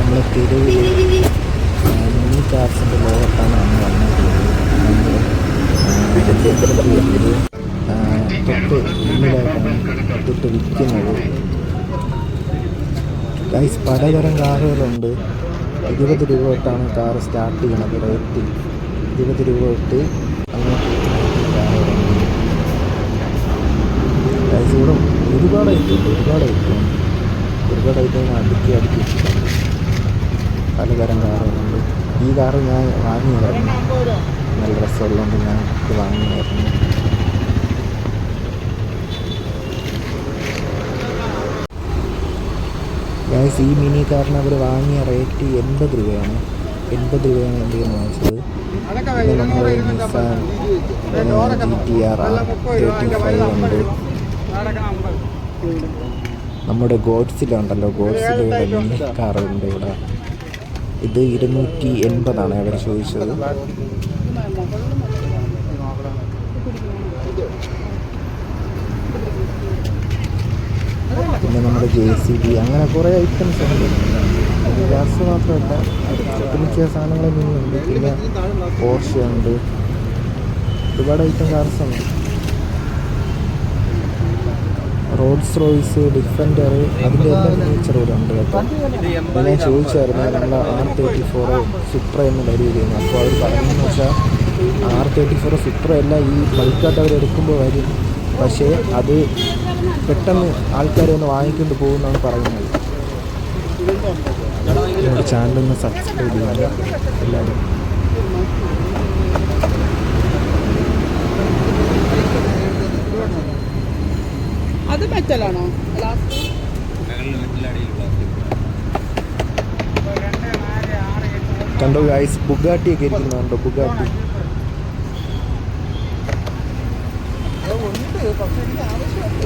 നമ്മളെ തെരുവിൽ മിനി കാർസിൻ്റെ ലോകത്താണ് അന്ന് വന്നിട്ടുള്ളത്. തൊട്ട് മുന്നിലായിട്ടാണ് ഇതിട്ട് വിൽക്കുന്നത്. ഗൈസ് പലതരം കാറുകളുണ്ട്. 20 രൂപ തൊട്ടാണ് കാർ സ്റ്റാർട്ട് ചെയ്യണത്. റേറ്റ് 20 രൂപ തൊട്ട് അങ്ങോട്ട് കാറുകളുണ്ട്. ഗൈസ് ഇവിടെ ഒരുപാട് ഐറ്റം അടുക്കി ഇട്ടിട്ടുണ്ട്. പലതരം കാറുകളുണ്ട്. ഈ കാറ് ഞാൻ വാങ്ങിയായിരുന്നു, നല്ല രസമുള്ളതുകൊണ്ട് ഞാൻ ഇത് വാങ്ങിയായിരുന്നു. ഗൈസ് ഈ മിനി കാറിന് അവർ വാങ്ങിയ റേറ്റ് 80 രൂപയാണ്. 80 രൂപയാണ് എൻ്റെ കയ്യിൽ വാങ്ങിച്ചത്. പിന്നെ നമ്മുടെ നിസാൻ GTR 35 ഉണ്ട്. നമ്മുടെ ഗോഡ്സില ഉണ്ടല്ലോ, ഗോഡ്സിലയുടെ മിനി കാറുണ്ട് ഇവിടെ. ഇത് 280 അവർ ചോദിച്ചത്. പിന്നെ നമ്മുടെ JCB, അങ്ങനെ കുറേ ഐറ്റംസ് ഉണ്ട്. ഗ്യാസ് മാത്രമല്ല, മിക്ക സാധനങ്ങളും ഇനിയുണ്ട്. പിന്നെ പോർഷ ഉണ്ട്, ഒരുപാട് ഐറ്റം കാർസ് ഉണ്ട്. റോൾസ് റോയ്സ്, ഡിഫൻഡർ, അതിൻ്റെ എല്ലാം മിനിയേച്ചർ ഇവിടെ ഉണ്ട് കേട്ടോ. ഞാൻ ചോദിച്ചായിരുന്നു നമ്മൾ R34 സുപ്ര എന്ന് ഡെലിവറി ചെയ്യുന്നത്. അപ്പോൾ അവർ പറയുന്നതെന്ന് വെച്ചാൽ R34 സുപ്ര എല്ലാം ഈ ബൾക്കായിട്ട് അവർ എടുക്കുമ്പോൾ വരും, പക്ഷേ അത് പെട്ടെന്ന് ആൾക്കാർ ഒന്ന് വാങ്ങിക്കൊണ്ട് പോകുമെന്നാണ് പറയുന്നത്. നമ്മുടെ ചാനലൊന്ന് സബ്സ്ക്രൈബ് ചെയ്യുക എല്ലാവരും. അത് മെറ്റലാണോ? കണ്ടോ ഗൈസ്, ബുഗാട്ടിയൊക്കെ ഇരിക്കുന്നുണ്ടോ? ബുഗാട്ടി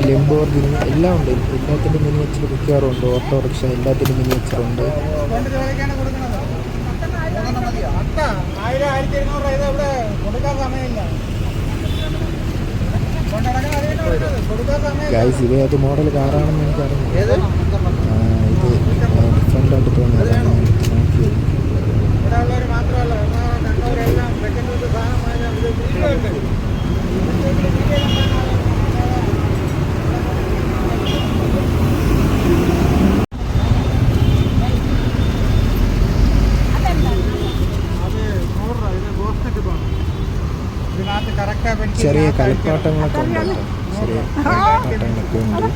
ലംബോർഗിനി എല്ലാം ഉണ്ട്. എല്ലാത്തിൻ്റെ മിനിയേച്ചർ മിക്കവാറുണ്ട്. ഓട്ടോറിക്ഷ എല്ലാത്തിൻ്റെ മിനിയേച്ചറുണ്ട്. ഗൈസ് ഇത് ഏത് മോഡൽ കാറാണെന്ന് എനിക്കറിയാം. ഇത് ഡിഫറെൻ്റായിട്ട് തോന്നിയതാണ് നോക്കിയത്. ചെറിയ കളിപ്പാട്ടങ്ങളൊക്കെ ഉണ്ട് കേട്ടോ. ചെറിയ കളിപ്പാട്ടങ്ങളൊക്കെ ഉണ്ട്.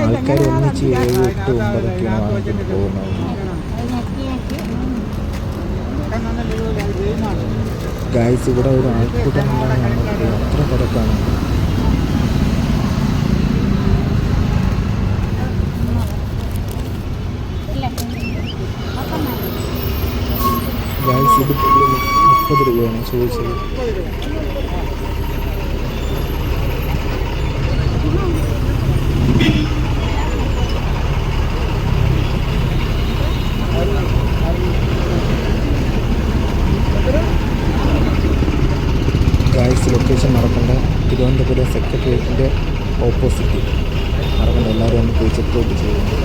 ആൾക്കാർ ഒന്നിച്ച് 7, 8, 9 വാങ്ങിക്കൊണ്ട് പോകുന്നത്. ഗൈസ് ഇവിടെ ഒരു ആൾക്കൂട്ടം ഉണ്ടാകാൻ അത്ര തിരക്കാണ്. ഗൈസ് ഇത് 30 രൂപയാണ് ചോദിച്ചത്. ഗൈസ് ലൊക്കേഷൻ മറക്കണ്ട, തിരുവനന്തപുരം സെക്രട്ടേറിയറ്റിൻ്റെ ഓപ്പോസിറ്റ്. മറക്കണ്ട, എല്ലാവരും ഒന്ന് പോയി ചെക്ക് ഔട്ട് ചെയ്യുന്നു.